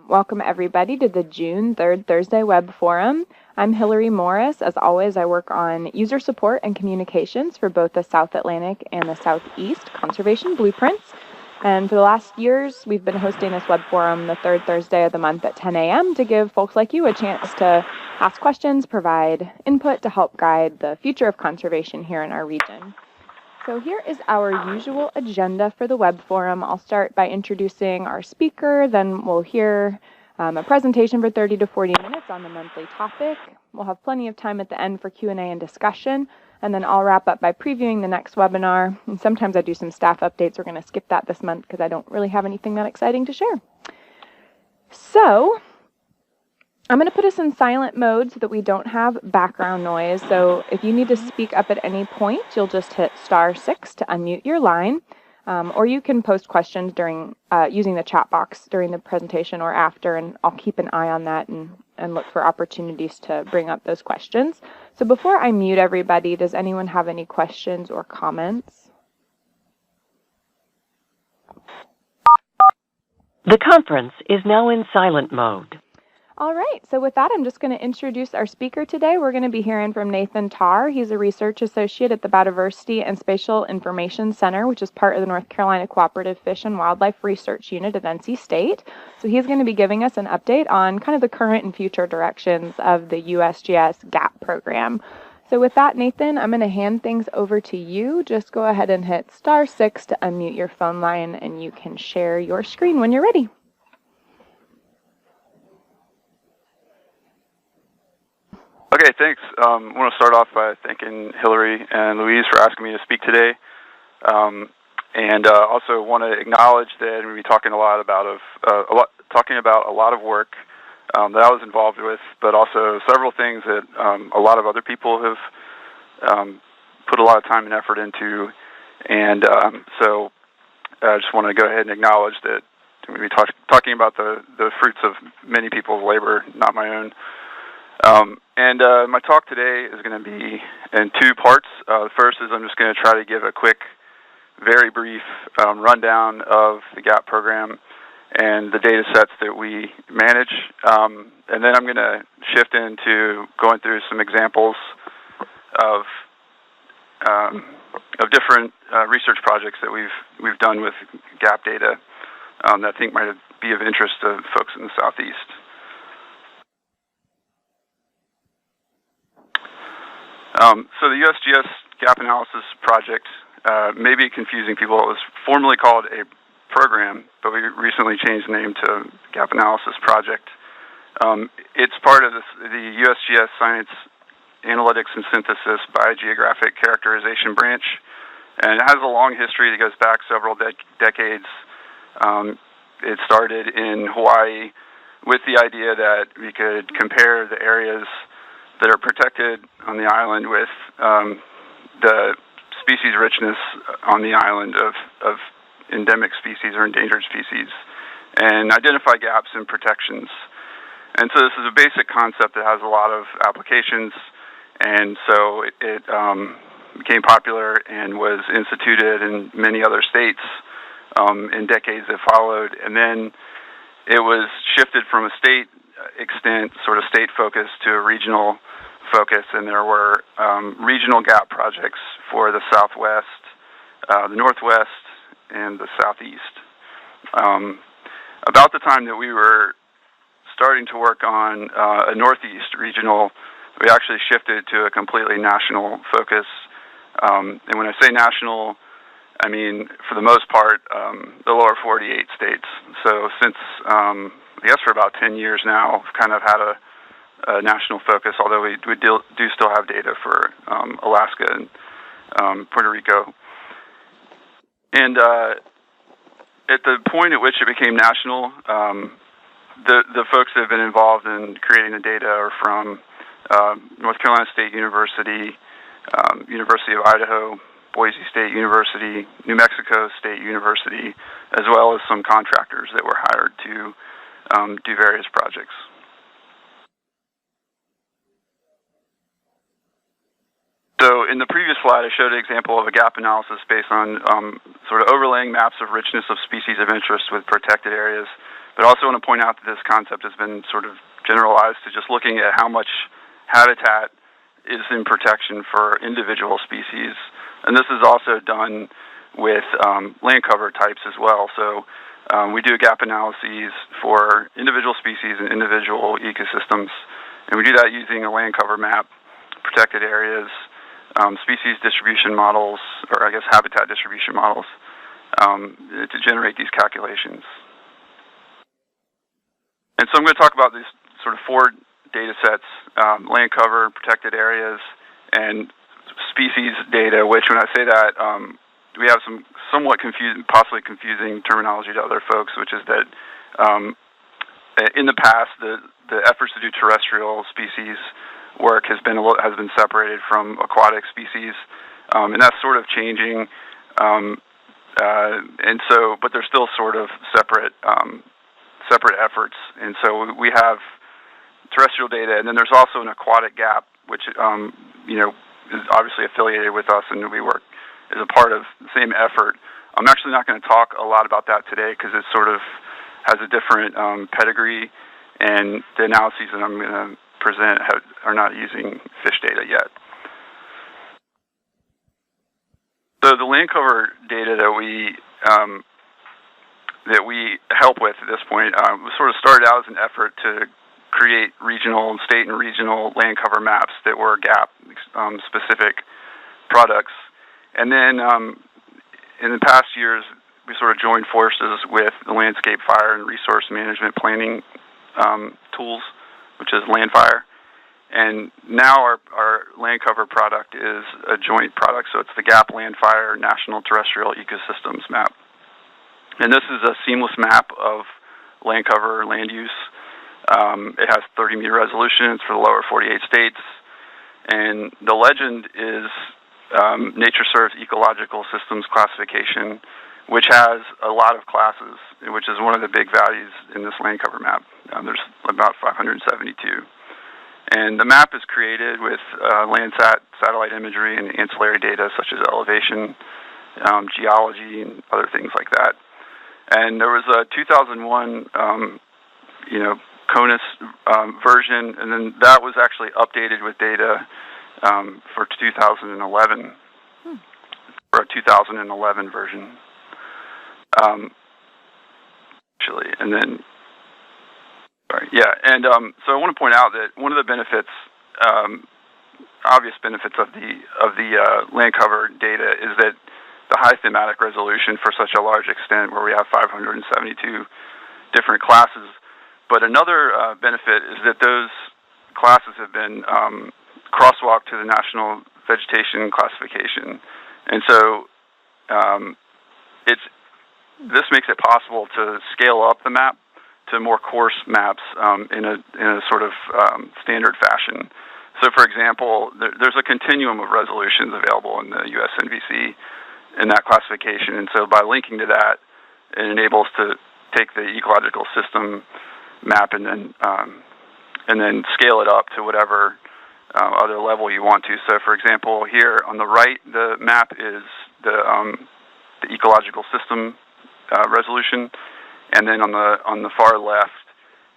Welcome everybody to the June 3rd Thursday Web Forum. I'm Hillary Morris. As always, I work on user support and communications for both the South Atlantic and the Southeast Conservation Blueprints. And for the last years, we've been hosting this Web Forum the third Thursday of the month at 10 a.m. to give folks like you a chance to ask questions, provide input to help guide the future of conservation here in our region. So here is our usual agenda for the Web Forum. I'll start by introducing our speaker, then we'll hear a presentation for 30 to 40 minutes on the monthly topic. We'll have plenty of time at the end for Q&A and discussion, and then I'll wrap up by previewing the next webinar. And sometimes I do some staff updates. We're going to skip that this month because I don't really have anything that exciting to share. So I'm going to put us in silent mode so that we don't have background noise. So if you need to speak up at any point, you'll just hit *6 to unmute your line. Or you can post questions during using the chat box during the presentation or after, and I'll keep an eye on that and look for opportunities to bring up those questions. So before I mute everybody, does anyone have any questions or comments? The conference is now in silent mode. All right, so with that, I'm just going to introduce our speaker today. We're going to be hearing from Nathan Tarr. He's a research associate at the Biodiversity and Spatial Information Center, which is part of the North Carolina Cooperative Fish and Wildlife Research Unit at NC State. So he's going to be giving us an update on kind of the current and future directions of the USGS Gap program. So with that, Nathan, I'm going to hand things over to you. Just go ahead and hit *6 to unmute your phone line, and you can share your screen when you're ready. Okay, thanks. I want to start off by thanking Hillary and Louise for asking me to speak today, and also want to acknowledge that we'll be talking a lot about a lot of work that I was involved with, but also several things that a lot of other people have put a lot of time and effort into, and so I just want to go ahead and acknowledge that we'll be talking about the fruits of many people's labor, not my own. And my talk today is going to be in two parts. The first is I'm just going to try to give a quick, very brief rundown of the GAP program and the data sets that we manage. And then I'm going to shift into going through some examples of different research projects that we've done with GAP data that I think might be of interest to folks in the Southeast. So the USGS Gap Analysis Project may be confusing people. It was formerly called a program, but we recently changed the name to Gap Analysis Project. It's part of the USGS Science Analytics and Synthesis Biogeographic Characterization Branch, and it has a long history that goes back several decades. It started in Hawaii with the idea that we could compare the areas that are protected on the island with the species richness on the island of endemic species or endangered species, and identify gaps in protections. And so this is a basic concept that has a lot of applications, and so it became popular and was instituted in many other states in decades that followed. And then it was shifted from a state extent, sort of state focus, to a regional focus, and there were regional gap projects for the Southwest, the Northwest, and the Southeast. About the time that we were starting to work on a Northeast regional, we actually shifted to a completely national focus. And when I say national, I mean, for the most part, the lower 48 states. So since, I guess for about 10 years now, we've kind of had a national focus, although we do still have data for Alaska and Puerto Rico. And at the point at which it became national, the folks that have been involved in creating the data are from North Carolina State University, University of Idaho, Boise State University, New Mexico State University, as well as some contractors that were hired to do various projects. So in the previous slide, I showed an example of a gap analysis based on sort of overlaying maps of richness of species of interest with protected areas. But I also want to point out that this concept has been sort of generalized to just looking at how much habitat is in protection for individual species. And this is also done with land cover types as well. So we do gap analyses for individual species and individual ecosystems. And we do that using a land cover map, protected areas, species distribution models, or I guess habitat distribution models, to generate these calculations. And so I'm going to talk about these sort of 4 data sets, land cover, protected areas, and species data, which when I say that, we have some somewhat possibly confusing terminology to other folks, which is that in the past, the efforts to do terrestrial species work has been separated from aquatic species, and that's sort of changing. And so, but they're still sort of separate efforts. And so we have terrestrial data, and then there's also an aquatic gap, which is obviously affiliated with us, and we work as a part of the same effort. I'm actually not going to talk a lot about that today because it sort of has a different pedigree, and the analyses that I'm going to present are not using fish data yet. So the land cover data that we help with at this point sort of started out as an effort to create state and regional land cover maps that were GAP specific products. And then in the past years, we sort of joined forces with the landscape fire and resource management planning tools, which is Landfire. And now our land cover product is a joint product, so it's the GAP Landfire National Terrestrial Ecosystems Map. And this is a seamless map of land cover land use. It has 30-meter resolution. It's for the lower 48 states. And the legend is NatureServe's Ecological Systems Classification, which has a lot of classes, which is one of the big values in this land cover map. There's about 572. And the map is created with Landsat satellite imagery and ancillary data such as elevation, geology, and other things like that. And there was a 2001, CONUS version, and then that was actually updated with data for 2011, or a 2011 version. Actually, and then. Sorry. Yeah, and so I want to point out that one of the benefits, obvious benefits of the land cover data is that the high thematic resolution for such a large extent, where we have 572 different classes. But another benefit is that those classes have been crosswalked to the National Vegetation Classification, and so this makes it possible to scale up the map to more coarse maps in a sort of standard fashion. So, for example, there's a continuum of resolutions available in the USNVC in that classification, and so by linking to that, it enables to take the ecological system map and then scale it up to whatever other level you want to. So, for example, here on the right, the map is the ecological system resolution. And then on the far left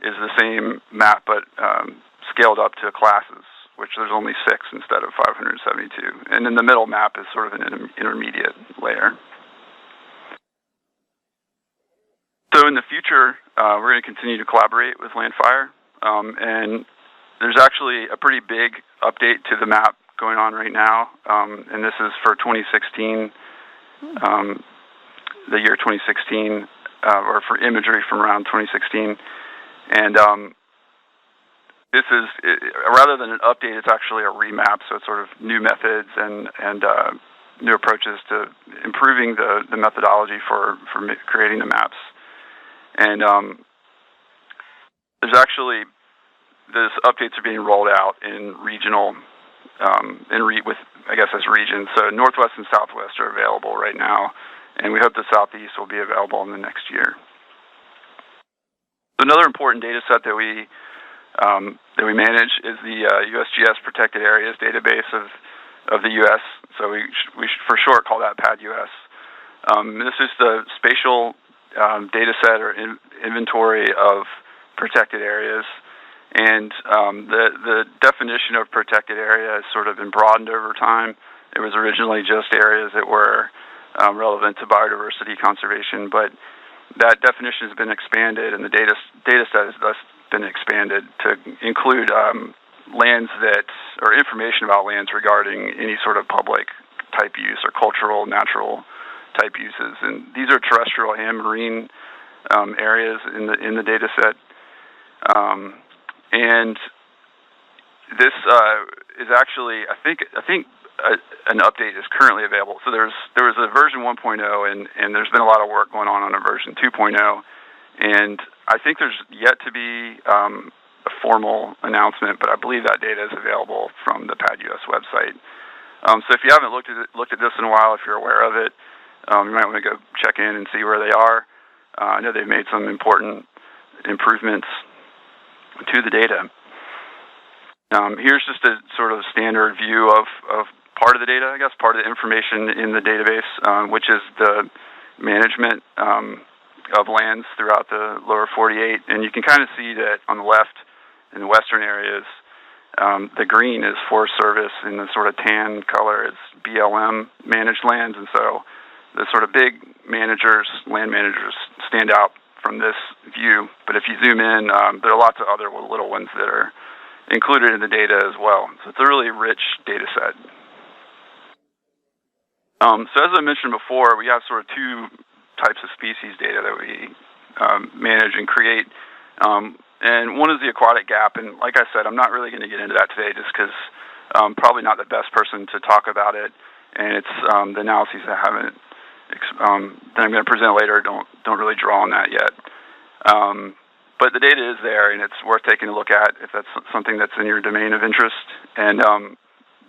is the same map, but scaled up to classes, which there's only 6 instead of 572. And then the middle map is sort of an intermediate layer. So in the future, we're going to continue to collaborate with Landfire. And there's actually a pretty big update to the map going on right now. And this is for 2016, the year 2016. Or for imagery from around 2016, and this is rather than an update, it's actually a remap. So it's sort of new methods and new approaches to improving the methodology for creating the maps. And there's actually these updates are being rolled out in regional with I guess as regions. So Northwest and Southwest are available right now. And we hope the Southeast will be available in the next year. Another important data set that we manage is the USGS Protected Areas database of the U.S. So we should for short call that PAD-US. This is the spatial data set or inventory of protected areas. And the definition of protected area has sort of been broadened over time. It was originally just areas that were relevant to biodiversity conservation, but that definition has been expanded, and the data set has thus been expanded to include lands or information about lands regarding any sort of public type use or cultural, natural type uses. And these are terrestrial and marine areas in the data set. And this is actually, I think an update is currently available. So there was a version 1.0, and there's been a lot of work going on a version 2.0, and I think there's yet to be a formal announcement, but I believe that data is available from the PAD-US website. So if you haven't looked at this in a while, if you're aware of it, you might want to go check in and see where they are. I know they've made some important improvements to the data. Here's just a sort of standard view of part of the data, I guess, part of the information in the database, which is the management of lands throughout the lower 48. And you can kind of see that on the left in the western areas, the green is Forest Service, and the sort of tan color is BLM managed lands. And so the sort of big land managers stand out from this view. But if you zoom in, there are lots of other little ones that are included in the data as well. So it's a really rich data set. So as I mentioned before, we have sort of two types of species data that we manage and create. And one is the aquatic gap. And like I said, I'm not really going to get into that today just because I'm probably not the best person to talk about it. And it's the analyses that I'm going to present later don't really draw on that yet. But the data is there, and it's worth taking a look at if that's something that's in your domain of interest. And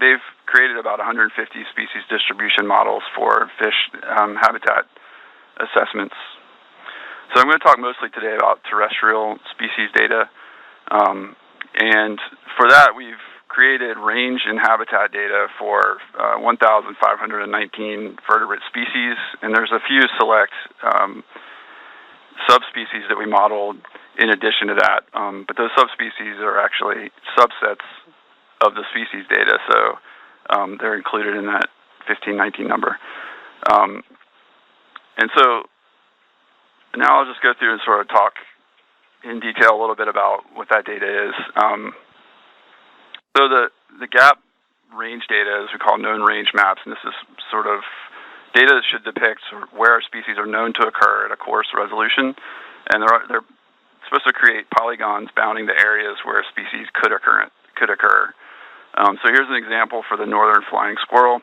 they've created about 150 species distribution models for fish habitat assessments. So I'm going to talk mostly today about terrestrial species data. And for that, we've created range and habitat data for 1,519 vertebrate species. And there's a few select subspecies that we modeled in addition to that. But those subspecies are actually subsets of the species data, so they're included in that 1519 number. And so now I'll just go through and sort of talk in detail a little bit about what that data is. So the gap range data is we call known range maps, and this is sort of data that should depict where species are known to occur at a coarse resolution, and they're supposed to create polygons bounding the areas where a species could occur. So here's an example for the northern flying squirrel.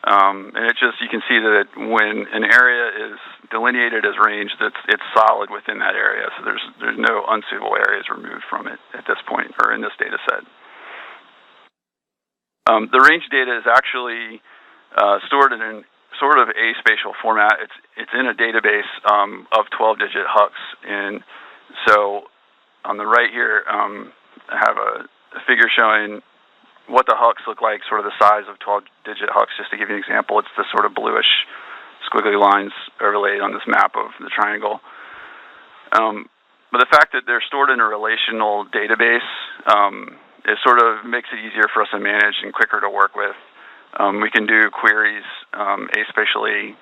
And you can see that when an area is delineated as range, it's solid within that area. So there's no unsuitable areas removed from it at this point, or in this data set. The range data is actually stored in sort of a spatial format. It's in a database of 12-digit HUCs. And so on the right here, I have a figure showing what the HUCs look like, sort of the size of 12-digit HUCs. Just to give you an example, it's the sort of bluish squiggly lines overlaid on this map of the triangle. But the fact that they're stored in a relational database, it sort of makes it easier for us to manage and quicker to work with. We can do queries aspatially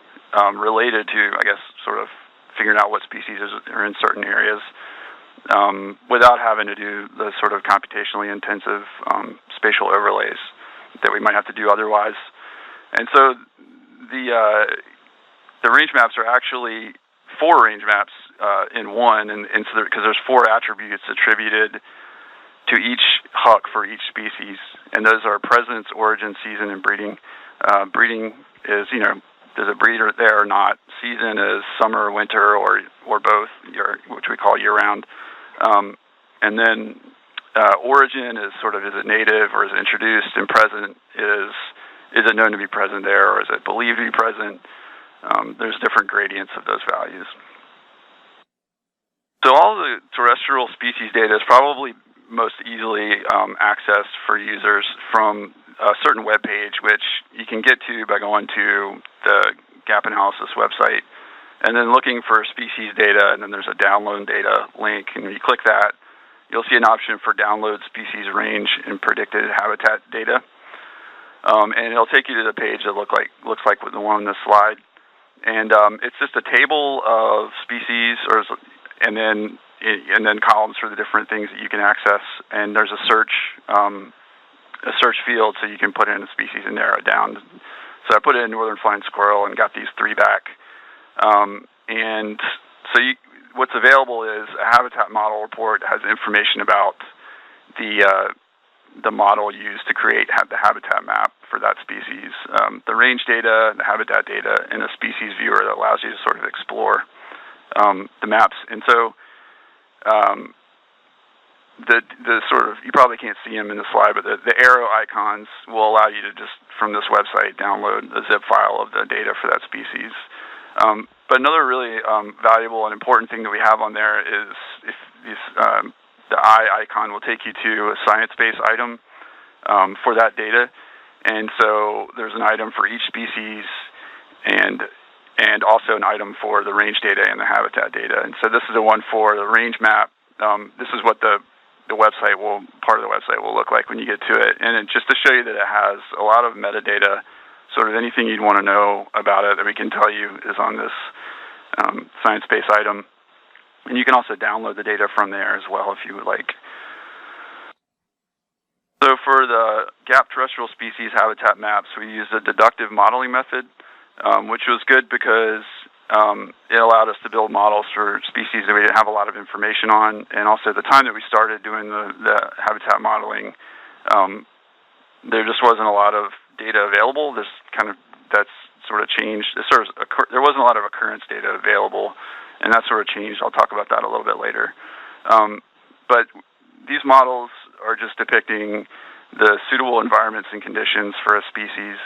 related to, I guess, sort of figuring out what species are in certain areas without having to do the sort of computationally intensive spatial overlays that we might have to do otherwise. And so the range maps are actually 4 range maps in one, and so because there's 4 attributes attributed to each HUC for each species, and those are presence, origin, season, and breeding. Breeding is, there's a breeder there or not. Season is summer, winter, or both, which we call year-round. And then origin is sort of, is it native or is it introduced? And present is it known to be present there, or is it believed to be present? There's different gradients of those values. So all the terrestrial species data is probably most easily accessed for users from a certain web page, which you can get to by going to the Gap Analysis website. and then looking for species data, and then there's a download data link, and when you click that, you'll see an option for download species range and predicted habitat data. And it'll take you to the page that looks like the one on this slide. And it's just a table of species, and then columns for the different things that you can access. And there's a search field, so you can put in a species and narrow it down. So I put in northern flying squirrel and got these 3 back. And so what's available is a habitat model report that has information about the model used to create the habitat map for that species, the range data, the habitat data, and a species viewer that allows you to sort of explore the maps. And so the sort of, you probably can't see them in the slide, but the arrow icons will allow you to just, from this website, download a zip file of the data for that species. But another really valuable and important thing that we have on there is the eye icon will take you to a Sciencebase item for that data. And so there's an item for each species and also an item for the range data and the habitat data. And so this is the one for the range map. This is what the part of the website will look like when you get to it. And just to show you that it has a lot of metadata, sort of anything you'd want to know about it that we can tell you is on this Sciencebase item. And you can also download the data from there as well if you would like. So for the gap terrestrial species habitat maps, we used a deductive modeling method, which was good because it allowed us to build models for species that we didn't have a lot of information on. And also the time that we started doing the habitat modeling, there just wasn't a lot of data available. That's sort of changed. There wasn't a lot of occurrence data available, and that sort of changed. I'll talk about that a little bit later. But these models are just depicting the suitable environments and conditions for a species.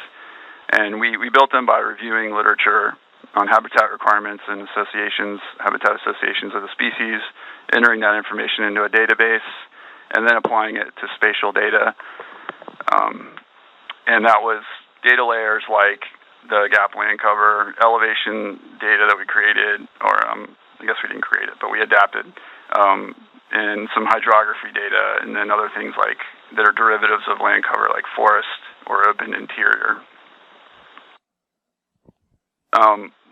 And we built them by reviewing literature on habitat requirements and habitat associations of the species, entering that information into a database, and then applying it to spatial data. And that was data layers like the gap land cover, elevation data that we created, or I guess we didn't create it, but we adapted, and some hydrography data, and then other things like that are derivatives of land cover, like forest or open interior.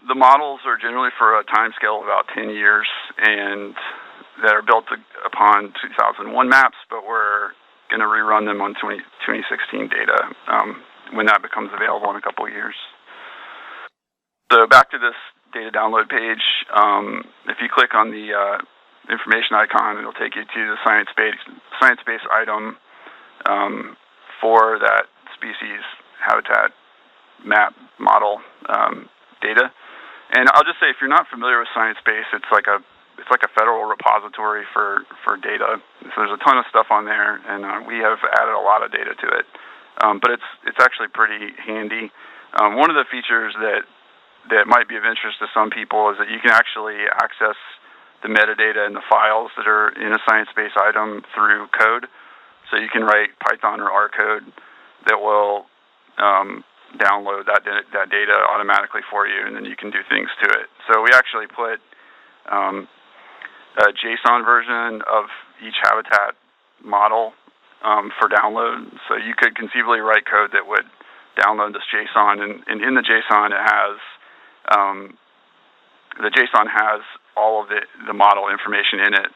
The models are generally for a time scale of about 10 years, and that are built upon 2001 maps, but we're going to rerun them on 2016 data when that becomes available in a couple of years. So back to this data download page. If you click on the information icon, it'll take you to the Sciencebase item for that species habitat map model data. And I'll just say, if you're not familiar with Sciencebase, it's like a federal repository for data. So there's a ton of stuff on there, and we have added a lot of data to it. But it's actually pretty handy. One of the features that might be of interest to some people is that you can actually access the metadata and the files that are in a Sciencebase item through code. So you can write Python or R code that will download that data automatically for you, and then you can do things to it. So we actually put a JSON version of each habitat model for download. So you could conceivably write code that would download this JSON, and in the JSON it has all of the model information in it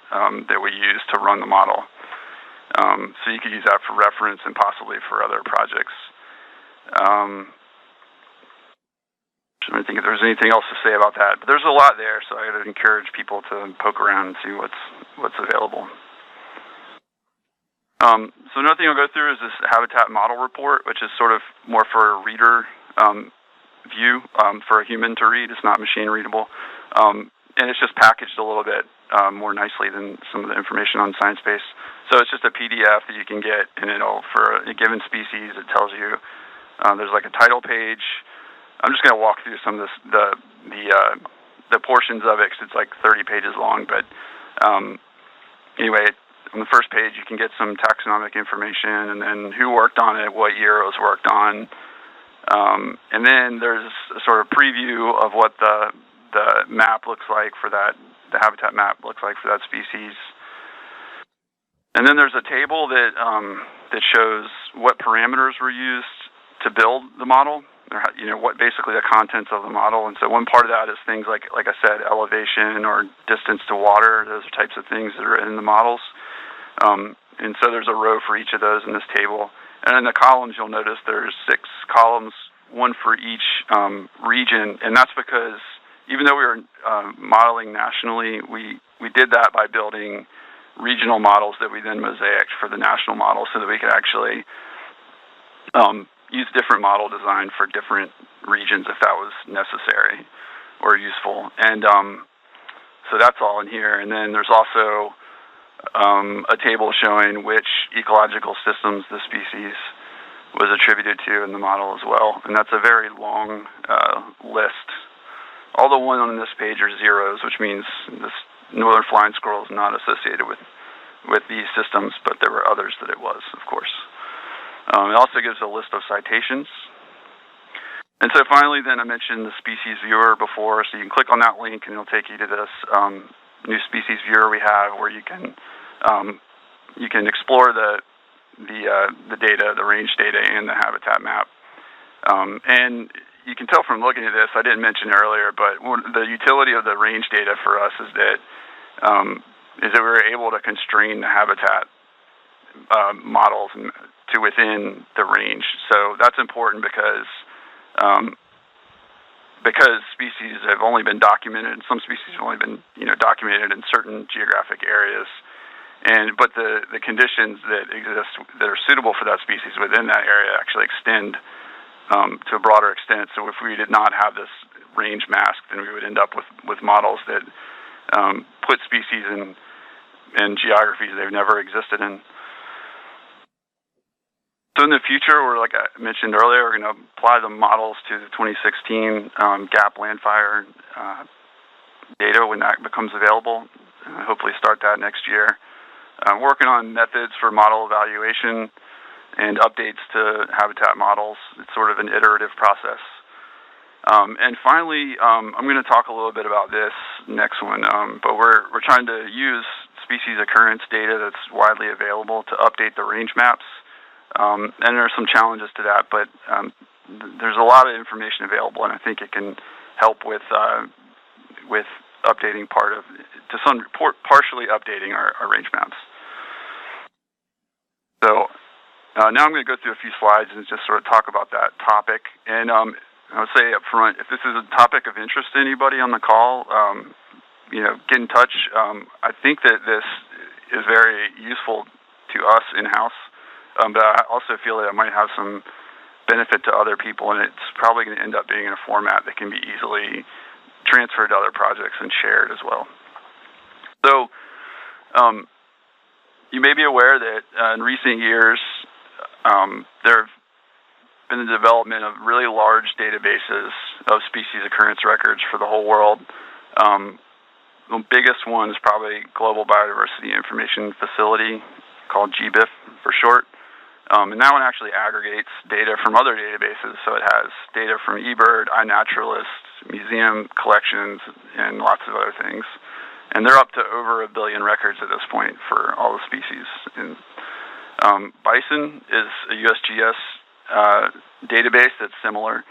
that we use to run the model. So you could use that for reference and possibly for other projects. Trying to think if there's anything else to say about that, but there's a lot there, so I would encourage people to poke around and see what's available. So another thing I'll go through is this habitat model report, which is sort of more for a reader view, for a human to read. It's not machine readable, and it's just packaged a little bit more nicely than some of the information on Sciencebase. So it's just a PDF that you can get, and for a given species, it tells you there's like a title page. I'm just going to walk through some of the portions of it, because it's like 30 pages long. But anyway, on the first page, you can get some taxonomic information, and then who worked on it, what year it was worked on, and then there's a sort of preview of what the the map looks like for that, the habitat map looks like for that species. And then there's a table that that shows what parameters were used to build the model, or what basically the contents of the model. And so one part of that is things like I said, elevation or distance to water. Those are types of things that are in the models. And so there's a row for each of those in this table. And in the columns, you'll notice there's 6 columns, one for each region. And that's because even though we were modeling nationally, we did that by building regional models that we then mosaicked for the national model so that we could actually use different model design for different regions if that was necessary or useful. And so that's all in here. And then there's also a table showing which ecological systems the species was attributed to in the model as well. And that's a very long list. All the one on this page are zeros, which means this northern flying squirrel is not associated with these systems, but there were others that it was, of course. It also gives a list of citations. And so finally, then I mentioned the species viewer before, so you can click on that link and it'll take you to this new species viewer we have, where you can explore the data, the range data, and the habitat map. And you can tell from looking at this, I didn't mention earlier, but the utility of the range data for us is that we were able to constrain the habitat models to within the range. So that's important because species have only been documented. Some species have only been documented in certain geographic areas, but the conditions that exist that are suitable for that species within that area actually extend to a broader extent. So if we did not have this range mask, then we would end up with models that put species in geographies they've never existed in. So in the future, like I mentioned earlier, we're going to apply the models to the 2016 Gap landfire data when that becomes available. Hopefully start that next year. Working on methods for model evaluation and updates to habitat models. It's sort of an iterative process. And finally, I'm going to talk a little bit about this next one, but we're trying to use species occurrence data that's widely available to update the range maps. And there are some challenges to that, but there's a lot of information available, and I think it can help with updating partially updating our range maps. So now I'm going to go through a few slides and just sort of talk about that topic. And I'll say up front, if this is a topic of interest to anybody on the call, get in touch. I think that this is very useful to us in-house. But I also feel that it might have some benefit to other people, and it's probably going to end up being in a format that can be easily transferred to other projects and shared as well. So you may be aware that in recent years there have been the development of really large databases of species occurrence records for the whole world. The biggest one is probably Global Biodiversity Information Facility, called GBIF for short. And that one actually aggregates data from other databases, so it has data from eBird, iNaturalist, museum collections, and lots of other things. And they're up to over 1 billion records at this point for all the species. And bison is a USGS database that's similar,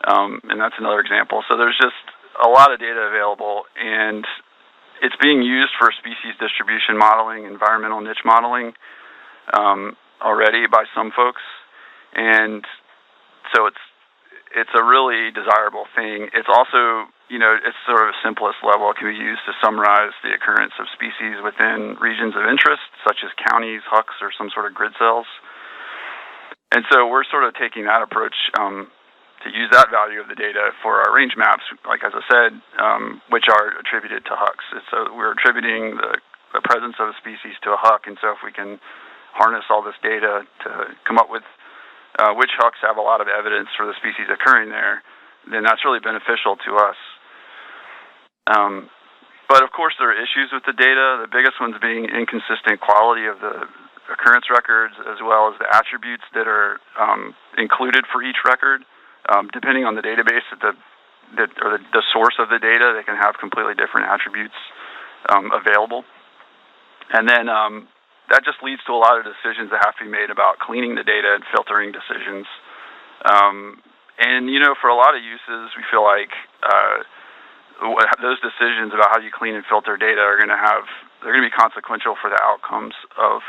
and that's another example. So there's just a lot of data available, and it's being used for species distribution modeling, environmental niche modeling, already by some folks, and so it's a really desirable thing. It's also, it's sort of the simplest level. It can be used to summarize the occurrence of species within regions of interest, such as counties, HUCs, or some sort of grid cells. And so we're sort of taking that approach to use that value of the data for our range maps, like as I said, which are attributed to HUCs. So we're attributing the presence of a species to a HUC, and so if we can harness all this data to come up with which HUCs have a lot of evidence for the species occurring there, then that's really beneficial to us. But of course there are issues with the data, the biggest ones being inconsistent quality of the occurrence records, as well as the attributes that are included for each record. Depending on the database that or the source of the data. They can have completely different attributes available. And then that just leads to a lot of decisions that have to be made about cleaning the data and filtering decisions. And, for a lot of uses, we feel like those decisions about how you clean and filter data they're going to be consequential for the outcomes or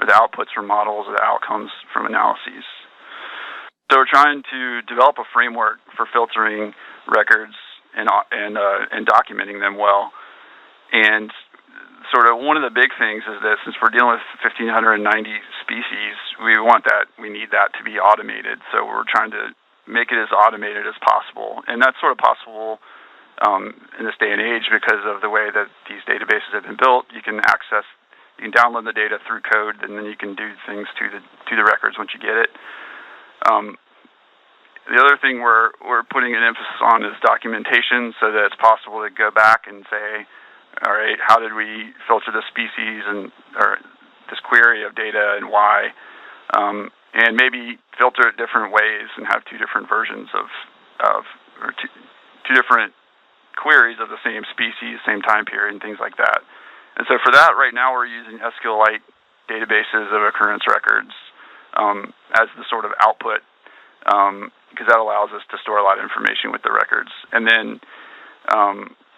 the outputs from models or the outcomes from analyses. So we're trying to develop a framework for filtering records and documenting them well. And sort of one of the big things is that since we're dealing with 1,590 species, we need that to be automated. So we're trying to make it as automated as possible. And that's sort of possible in this day and age because of the way that these databases have been built. You can download the data through code, and then you can do things to the records once you get it. The other thing we're putting an emphasis on is documentation, so that it's possible to go back and say, all right, how did we filter this species or this query of data and why? And maybe filter it different ways and have two different versions or two different queries of the same species, same time period, and things like that. And so for that, right now we're using SQLite databases of occurrence records as the sort of output, because that allows us to store a lot of information with the records. And then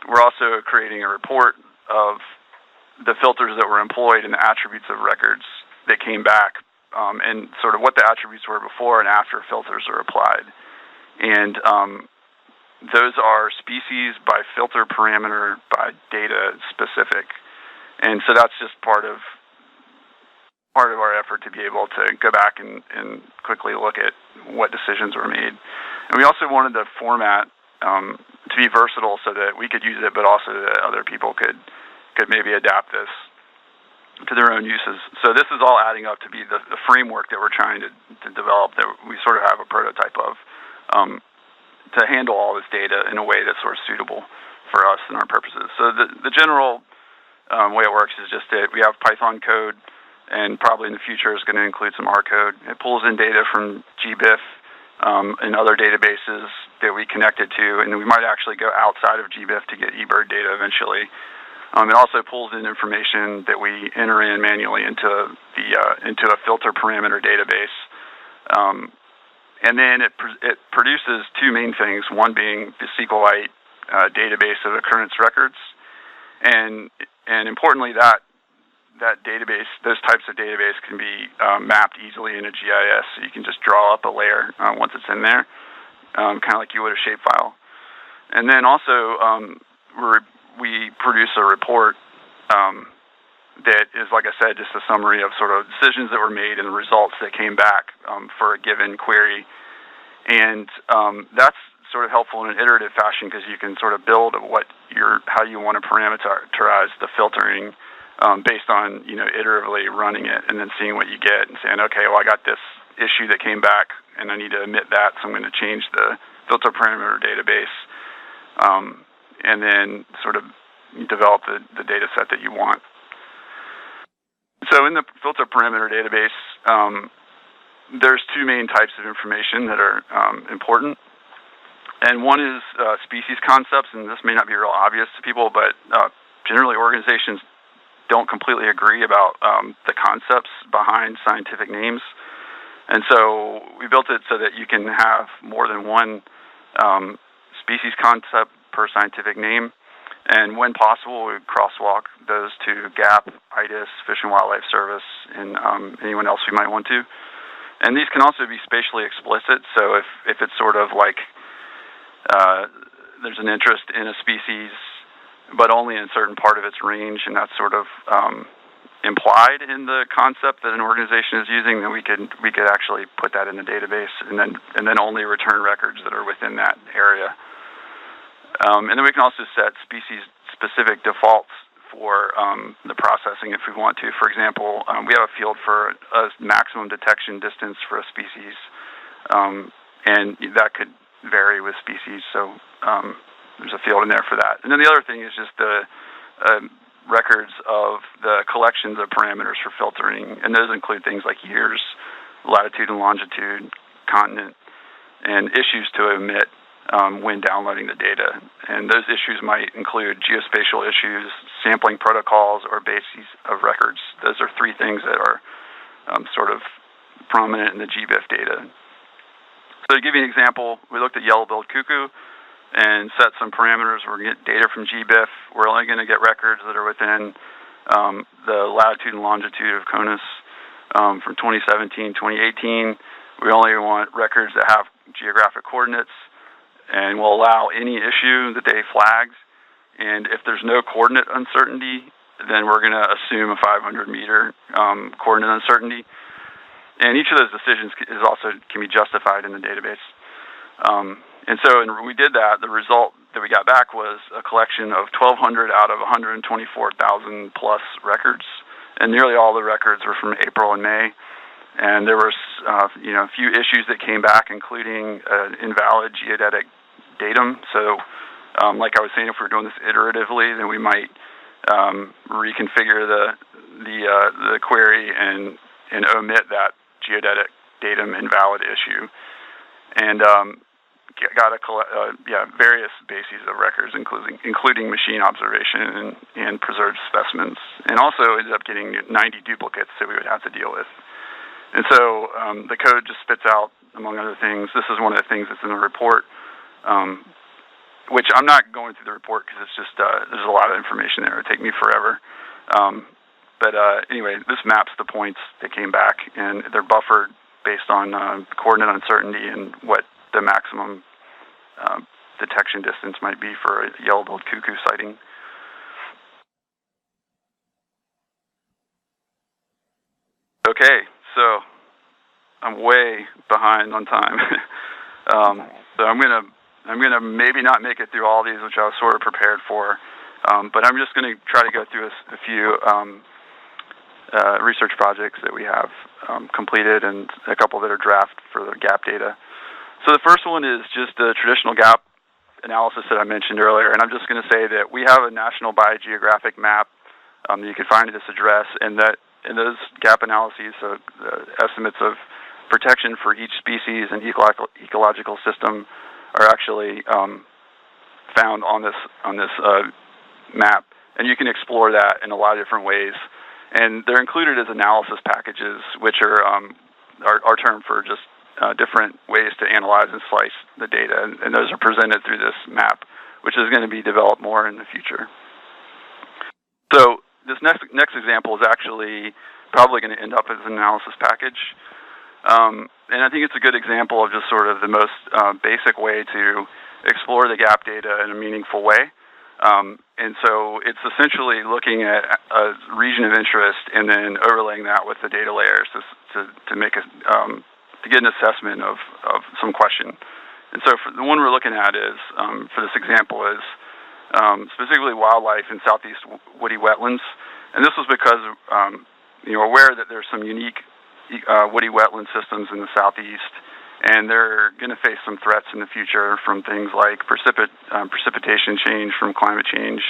we're also creating a report of the filters that were employed and the attributes of records that came back, and sort of what the attributes were before and after filters are applied. And those are species by filter parameter by data specific. And so that's just part of our effort to be able to go back and quickly look at what decisions were made. And we also wanted the format to be versatile so that we could use it, but also that other people could maybe adapt this to their own uses. So this is all adding up to be the framework that we're trying to develop, that we sort of have a prototype of, to handle all this data in a way that's sort of suitable for us and our purposes. So the general way it works is just that we have Python code, and probably in the future is going to include some R code. It pulls in data from GBIF and other databases that we connected to, and then we might actually go outside of GBIF to get eBird data eventually. It also pulls in information that we enter in manually into a filter parameter database, and then it produces two main things. One being the SQLite database of occurrence records, and importantly that database, those types of database can be mapped easily in a GIS. So you can just draw up a layer once it's in there, kind of like you would a shapefile. And then also we produce a report that is, like I said, just a summary of sort of decisions that were made and the results that came back for a given query. And that's sort of helpful in an iterative fashion because you can sort of build how you want to parameterize the filtering based on, iteratively running it and then seeing what you get and saying, okay, well, I got this issue that came back and I need to omit that, so I'm going to change the filter parameter database, and then sort of develop the data set that you want. So in the filter parameter database, there's two main types of information that are important. And one is species concepts, and this may not be real obvious to people, but generally organizations don't completely agree about the concepts behind scientific names. And so we built it so that you can have more than one species concept per scientific name. And when possible, we crosswalk those to GAP, IDIS, Fish and Wildlife Service, and anyone else we might want to. And these can also be spatially explicit. So if it's sort of like there's an interest in a species, but only in a certain part of its range, and that's sort of implied in the concept that an organization is using, then we could actually put that in the database, and then only return records that are within that area. And then we can also set species-specific defaults for the processing if we want to. For example, we have a field for a maximum detection distance for a species, and that could vary with species, so there's a field in there for that. And then the other thing is just the records of the collections of parameters for filtering, and those include things like years, latitude and longitude, continent, and issues to omit when downloading the data. And those issues might include geospatial issues, sampling protocols, or bases of records. Those are three things that are sort of prominent in the GBIF data. So to give you an example, we looked at Yellowbilled cuckoo and set some parameters. We're going to get data from GBIF. We're only going to get records that are within the latitude and longitude of CONUS from 2017, 2018. We only want records that have geographic coordinates, and we'll allow any issue that they flagged. And if there's no coordinate uncertainty, then we're going to assume a 500-meter coordinate uncertainty. And each of those decisions can be justified in the database. And so we did that. The result that we got back was a collection of 1,200 out of 124,000 plus records, and nearly all the records were from April and May. And there were, a few issues that came back, including invalid geodetic datum. So, like I was saying, if we're doing this iteratively, then we might reconfigure the query and omit that geodetic datum invalid issue. And got various bases of records, including machine observation and preserved specimens, and also ended up getting 90 duplicates that we would have to deal with. And so the code just spits out, among other things, this is one of the things that's in the report, which I'm not going through the report because it's just, there's a lot of information there. It would take me forever. Anyway, this maps the points that came back, and they're buffered based on coordinate uncertainty and what the maximum detection distance might be for a yellow-billed cuckoo sighting. Okay, so I'm way behind on time. So I'm gonna maybe not make it through all these, which I was sort of prepared for, but I'm just gonna try to go through a few research projects that we have completed and a couple that are draft for the gap data. So the first one is just the traditional gap analysis that I mentioned earlier, and I'm just going to say that we have a national biogeographic map that you can find at this address, and that in those gap analyses, so estimates of protection for each species and ecological system are actually found on this map, and you can explore that in a lot of different ways. And they're included as analysis packages, which are our term for just different ways to analyze and slice the data, and those are presented through this map, which is going to be developed more in the future. So this next example is actually probably going to end up as an analysis package, and I think it's a good example of just sort of the most basic way to explore the gap data in a meaningful way. And so it's essentially looking at a region of interest and then overlaying that with the data layers to make to get an assessment of some question. And so for the one we're looking at is, for this example, is specifically wildlife in southeast woody wetlands. And this was because we're aware that there's some unique woody wetland systems in the southeast, and they're going to face some threats in the future from things like precipitation change from climate change,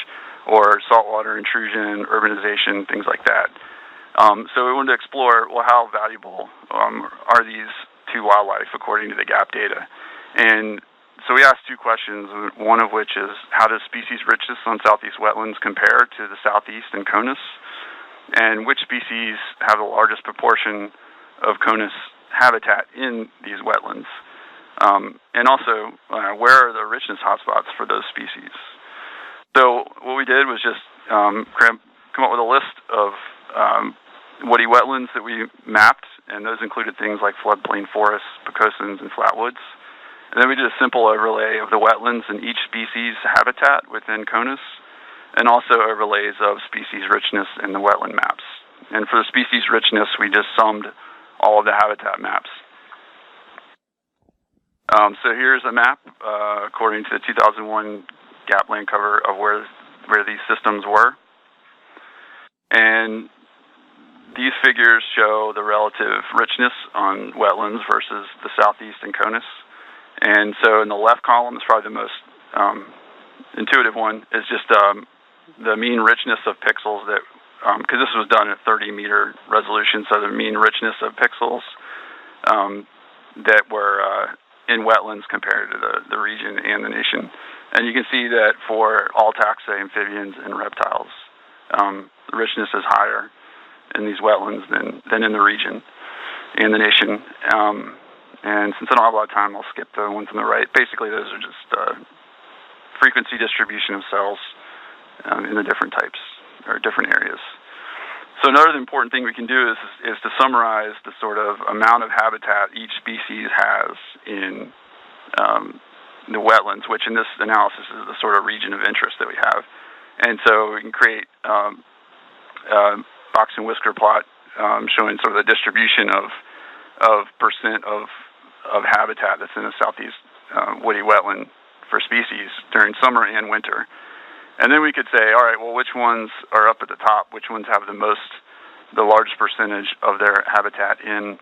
or saltwater intrusion, urbanization, things like that. So we wanted to explore, well, how valuable are these to wildlife according to the gap data? And so we asked two questions, one of which is, how does species richness on southeast wetlands compare to the southeast and CONUS? And which species have the largest proportion of CONUS habitat in these wetlands? And also, where are the richness hotspots for those species? So what we did was just come up with a list of woody wetlands that we mapped, and those included things like floodplain forests, precosins, and flatwoods. And then we did a simple overlay of the wetlands and each species habitat within CONUS, and also overlays of species richness in the wetland maps. And for the species richness, we just summed all of the habitat maps. So here's a map according to the 2001 gap land cover of where these systems were. And these figures show the relative richness on wetlands versus the southeast and CONUS. And so in the left column is probably the most intuitive one, is just the mean richness of pixels that, because this was done at 30-meter resolution, so the mean richness of pixels that were in wetlands compared to the region and the nation. And you can see that for all taxa, amphibians, and reptiles, the richness is higher in these wetlands than in the region and the nation. And since I don't have a lot of time, I'll skip the ones on the right. Basically, those are just frequency distribution of cells in the different types or different areas. So another important thing we can do is to summarize the sort of amount of habitat each species has in the wetlands, which in this analysis is the sort of region of interest that we have. And so we can create box and whisker plot showing sort of the distribution of percent of habitat that's in the southeast woody wetland for species during summer and winter. And then we could say, all right, well, which ones are up at the top? Which ones have the largest percentage of their habitat in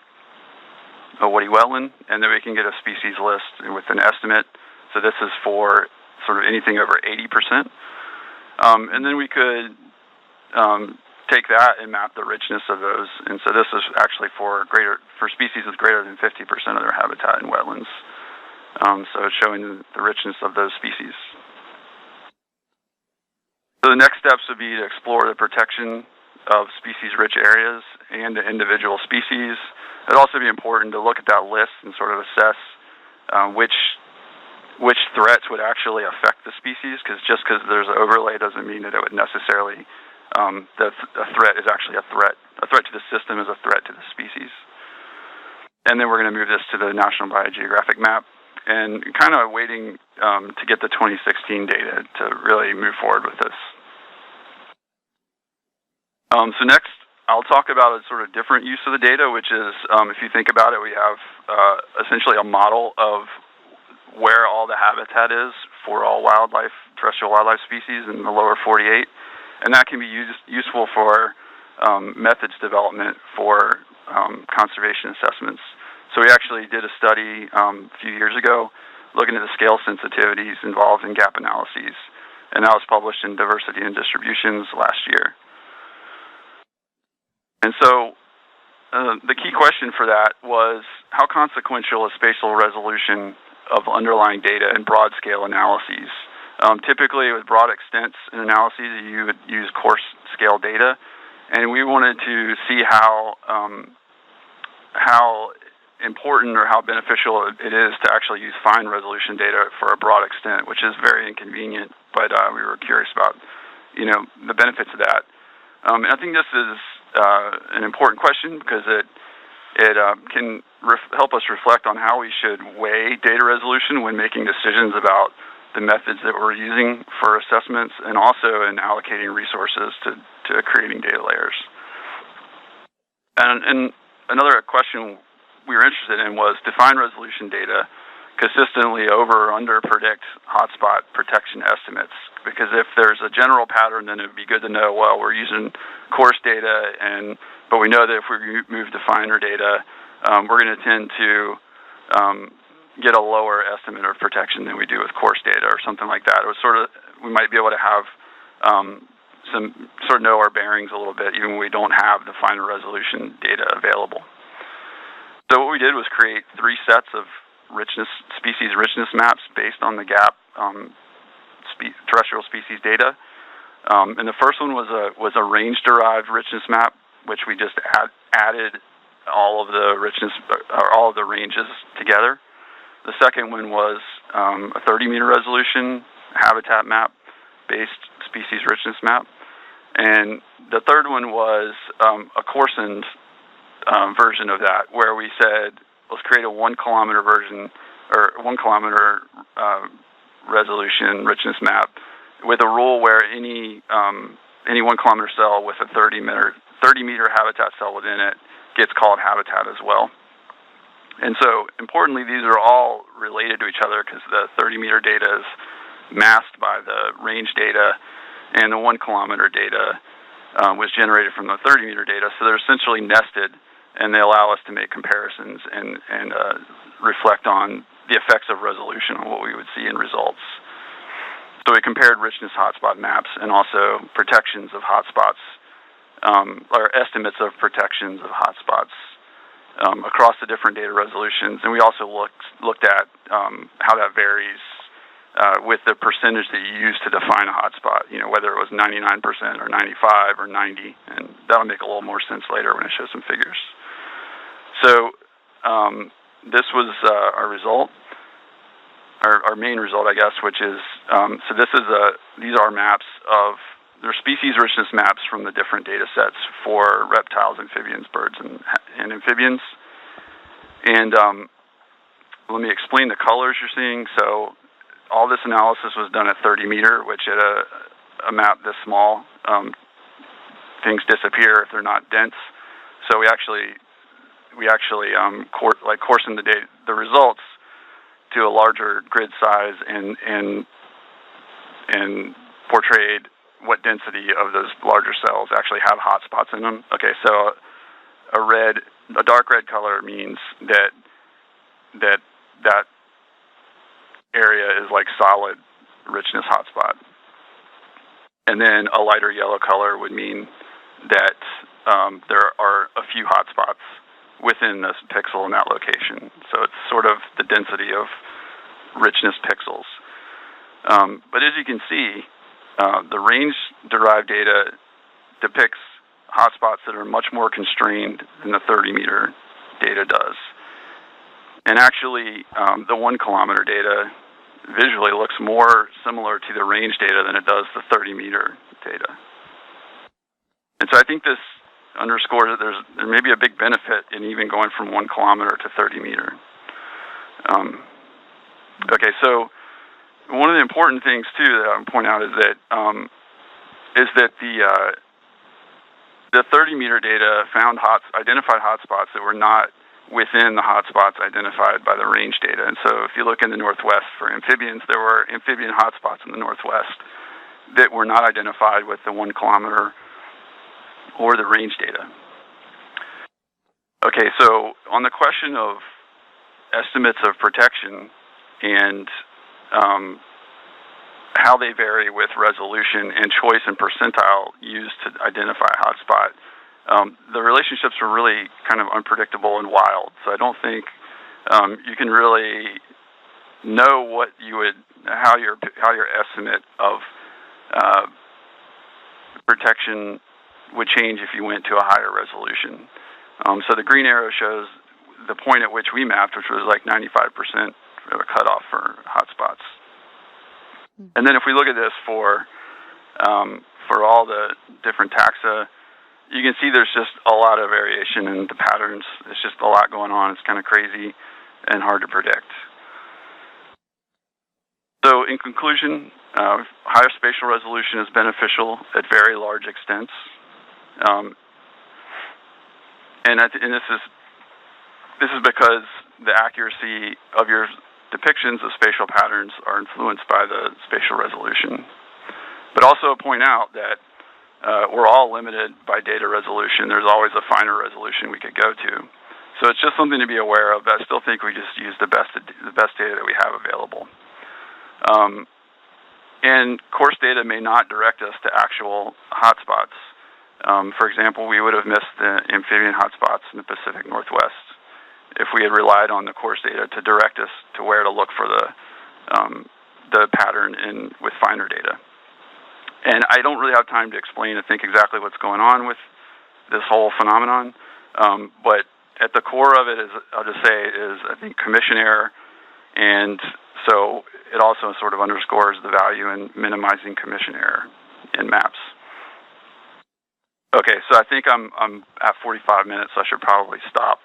a woody wetland? And then we can get a species list with an estimate. So this is for sort of anything over 80%. And then we could take that and map the richness of those. And so this is actually for species with greater than 50% of their habitat in wetlands. So it's showing the richness of those species. So the next steps would be to explore the protection of species-rich areas and the individual species. It'd also be important to look at that list and sort of assess which threats would actually affect the species, because just because there's an overlay doesn't mean that it would necessarily, that a threat is actually a threat. A threat to the system is a threat to the species. And then we're going to move this to the National Biogeographic Map, and kind of waiting to get the 2016 data to really move forward with this. So next, I'll talk about a sort of different use of the data, which is, if you think about it, we have essentially a model of where all the habitat is for all terrestrial wildlife species in the lower 48, and that can be useful for methods development for conservation assessments. So we actually did a study a few years ago looking at the scale sensitivities involved in gap analyses, and that was published in Diversity and Distributions last year. And so the key question for that was, how consequential is spatial resolution of underlying data in broad-scale analyses? Typically, with broad extents in analyses, you would use coarse-scale data, and we wanted to see how important or how beneficial it is to actually use fine resolution data for a broad extent, which is very inconvenient, but we were curious about, the benefits of that. And I think this is an important question because it can help us reflect on how we should weigh data resolution when making decisions about the methods that we're using for assessments, and also in allocating resources to creating data layers. And another question we were interested in was, define resolution data consistently over or under predict hotspot protection estimates. Because if there's a general pattern, then it'd be good to know, well, we're using coarse data, but we know that if we move to finer data, we're going to tend to get a lower estimate of protection than we do with coarse data or something like that. It was we might be able to have some sort of know our bearings a little bit, even when we don't have the finer resolution data available. So what we did was create 3 sets of species richness maps based on the GAP terrestrial species data. And the first one was a range-derived richness map, which we just added all of the richness or all of the ranges together. The second one was a 30-meter resolution habitat map based species richness map, and the third one was a coarsened version of that, where we said, let's create a 1 kilometer version or 1 kilometer resolution richness map with a rule where any 1 kilometer cell with a 30 meter habitat cell within it gets called habitat as well. And so importantly, these are all related to each other because the 30-meter data is masked by the range data, and the 1 kilometer data was generated from the 30-meter data. So they're essentially nested, and they allow us to make comparisons and reflect on the effects of resolution on what we would see in results. So we compared richness hotspot maps and also protections of hotspots, or estimates of protections of hotspots across the different data resolutions. And we also looked at how that varies with the percentage that you use to define a hotspot, whether it was 99% or 95 or 90, and that'll make a little more sense later when I show some figures. So this was our result, our main result, I guess, which is, so these are maps they're species richness maps from the different data sets for reptiles, amphibians, birds, and amphibians. And let me explain the colors you're seeing. So all this analysis was done at 30 meter, which at a map this small, things disappear if they're not dense. So we actually coarsened the results to a larger grid size and portrayed what density of those larger cells actually have hotspots in them. Okay, so a dark red color means that area is like solid richness hotspot. And then a lighter yellow color would mean that there are a few hotspots within this pixel in that location. So it's sort of the density of richness pixels. But as you can see, the range-derived data depicts hotspots that are much more constrained than the 30-meter data does. And actually, the 1 kilometer data visually looks more similar to the range data than it does the 30-meter data. And so I think this underscores that there may be a big benefit in even going from 1 kilometer to 30 meter. Okay, so one of the important things too that I would point out is that the 30 meter data identified hotspots that were not within the hotspots identified by the range data. And so if you look in the Northwest for amphibians, there were amphibian hotspots in the Northwest that were not identified with the 1 kilometer or the range data. Okay, so on the question of estimates of protection and how they vary with resolution and choice and percentile used to identify a hotspot, the relationships are really kind of unpredictable and wild. So I don't think you can really know how your estimate of protection would change if you went to a higher resolution. So the green arrow shows the point at which we mapped, which was like 95% of a cutoff for hotspots. And then if we look at this for all the different taxa, you can see there's just a lot of variation in the patterns. It's just a lot going on. It's kind of crazy and hard to predict. So in conclusion, higher spatial resolution is beneficial at very large extents. And this is because the accuracy of your depictions of spatial patterns are influenced by the spatial resolution. But also point out that we're all limited by data resolution. There's always a finer resolution we could go to. So it's just something to be aware of. I still think we just use the best data that we have available. And coarse data may not direct us to actual hotspots. For example, we would have missed the amphibian hotspots in the Pacific Northwest if we had relied on the coarse data to direct us to where to look for the pattern with finer data. And I don't really have time to explain, I think, exactly what's going on with this whole phenomenon. But at the core of it is, I'll just say, is I think commission error. And so it also sort of underscores the value in minimizing commission error in maps. Okay, so I think I'm at 45 minutes, so I should probably stop.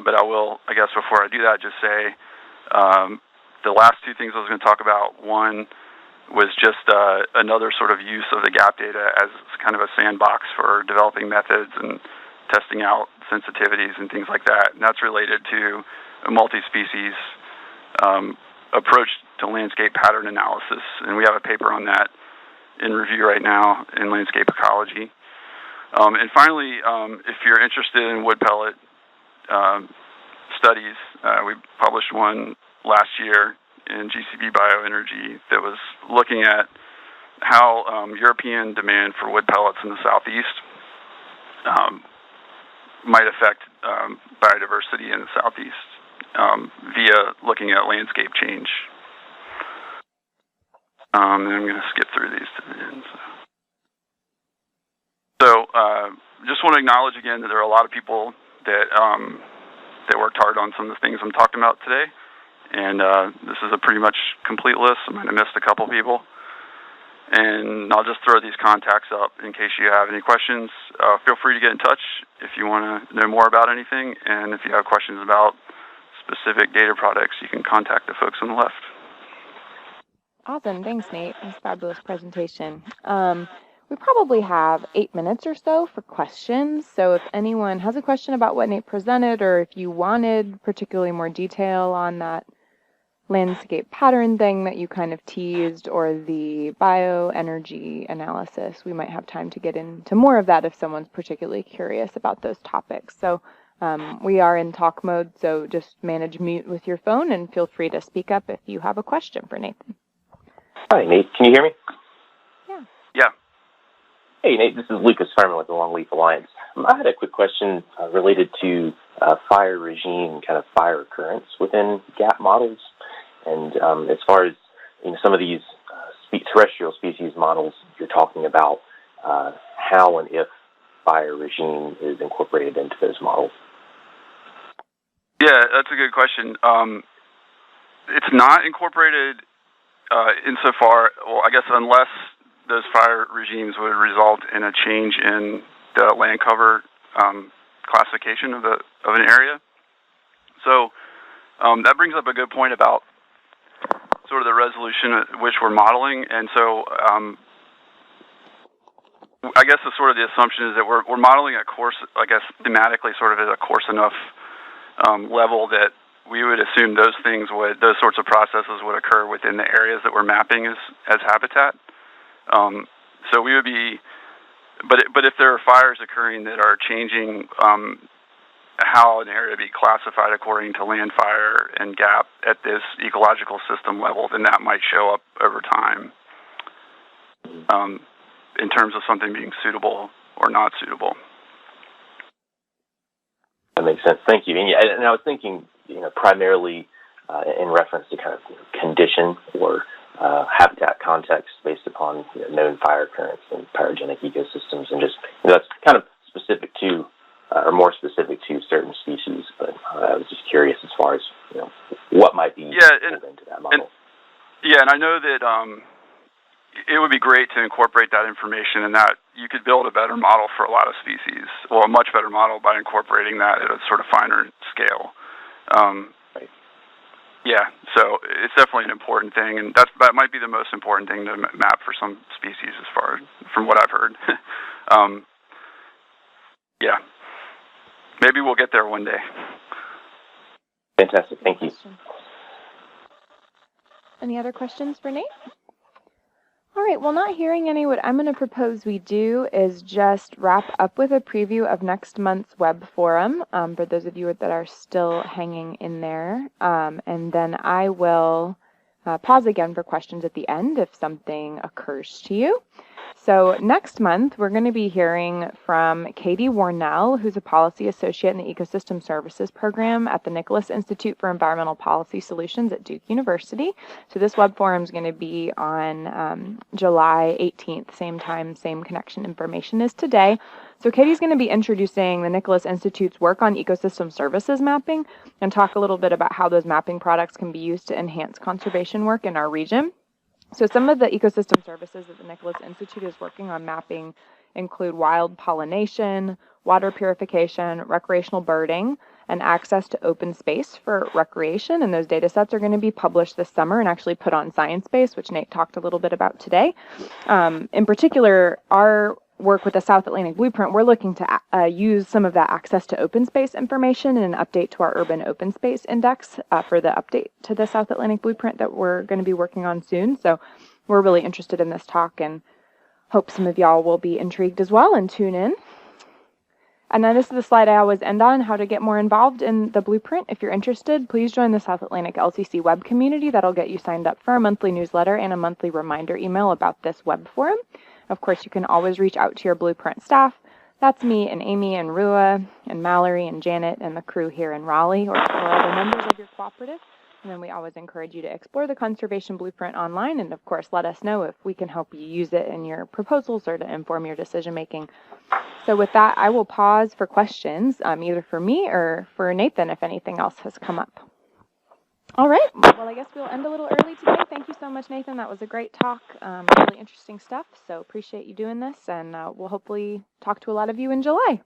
But I will, I guess, before I do that, just say the last two things I was going to talk about. One was just another sort of use of the gap data as kind of a sandbox for developing methods and testing out sensitivities and things like that. And that's related to a multi-species approach to landscape pattern analysis. And we have a paper on that in review right now in landscape ecology. And finally, if you're interested in wood pellet studies, we published one last year in GCB Bioenergy that was looking at how European demand for wood pellets in the southeast might affect biodiversity in the southeast via looking at landscape change. And I'm going to skip through these to the end. So just want to acknowledge again that there are a lot of people that that worked hard on some of the things I'm talking about today. And this is a pretty much complete list. I might have missed a couple people. And I'll just throw these contacts up in case you have any questions. Feel free to get in touch if you want to know more about anything. And if you have questions about specific data products, you can contact the folks on the left. Awesome. Thanks, Nate. That's a fabulous presentation. We probably have 8 minutes or so for questions. So if anyone has a question about what Nate presented, or if you wanted particularly more detail on that landscape pattern thing that you kind of teased, or the bioenergy analysis, we might have time to get into more of that if someone's particularly curious about those topics. So we are in talk mode, so just manage mute with your phone and feel free to speak up if you have a question for Nathan. Hi, Nate. Can you hear me? Yeah. Hey, Nate. This is Lucas Fireman with the Longleaf Alliance. I had a quick question related to fire regime, kind of fire occurrence within GAP models. And as far as some of these terrestrial species models, you're talking about how and if fire regime is incorporated into those models. Yeah, that's a good question. It's not incorporated insofar, well, I guess unless those fire regimes would result in a change in the land cover classification of an area. So that brings up a good point about sort of the resolution at which we're modeling. And so I guess the assumption is that we're modeling a coarse, I guess thematically sort of at a coarse enough level that we would assume those sorts of processes would occur within the areas that we're mapping as habitat. So we would be, but if there are fires occurring that are changing how an area be classified according to land fire and GAP at this ecological system level, then that might show up over time in terms of something being suitable or not suitable. That makes sense. Thank you. And I was thinking, primarily in reference to kind of condition or habitat context based upon known fire currents and pyrogenic ecosystems, and just that's kind of specific to or more specific to certain species. But I was just curious as far as what might be pulled into that model. And I know that it would be great to incorporate that information, and that you could build a better model for a lot of species. Well, a much better model by incorporating that at a sort of finer scale. Right. Yeah, so it's definitely an important thing, and that might be the most important thing to map for some species, as far from what I've heard. Yeah, maybe we'll get there one day. Fantastic, thank you. Any other questions for Nate? All right, well, not hearing any, what I'm going to propose we do is just wrap up with a preview of next month's web forum, for those of you that are still hanging in there. And then I will pause again for questions at the end if something occurs to you. So next month, we're going to be hearing from Katie Warnell, who's a policy associate in the Ecosystem Services program at the Nicholas Institute for Environmental Policy Solutions at Duke University. So this web forum is going to be on July 18th, same time, same connection information as today. So Katie's going to be introducing the Nicholas Institute's work on ecosystem services mapping and talk a little bit about how those mapping products can be used to enhance conservation work in our region. So some of the ecosystem services that the Nicholas Institute is working on mapping include wild pollination, water purification, recreational birding, and access to open space for recreation. And those data sets are going to be published this summer and actually put on Sciencebase, which Nate talked a little bit about today. In particular, our work with the South Atlantic Blueprint, we're looking to use some of that access to open space information in an update to our Urban Open Space Index for the update to the South Atlantic Blueprint that we're going to be working on soon. So we're really interested in this talk and hope some of y'all will be intrigued as well and tune in. And then this is the slide I always end on, how to get more involved in the Blueprint. If you're interested, please join the South Atlantic LCC web community. That'll get you signed up for a monthly newsletter and a monthly reminder email about this web forum. Of course, you can always reach out to your Blueprint staff. That's me and Amy and Rua and Mallory and Janet and the crew here in Raleigh, or other members of your cooperative. And then we always encourage you to explore the Conservation Blueprint online, and of course let us know if we can help you use it in your proposals or to inform your decision making. So with that, I will pause for questions, either for me or for Nathan if anything else has come up. All right, well I guess we'll end a little early today. Thank you so much, Nathan. That was a great talk, really interesting stuff. So appreciate you doing this, and we'll hopefully talk to a lot of you in July.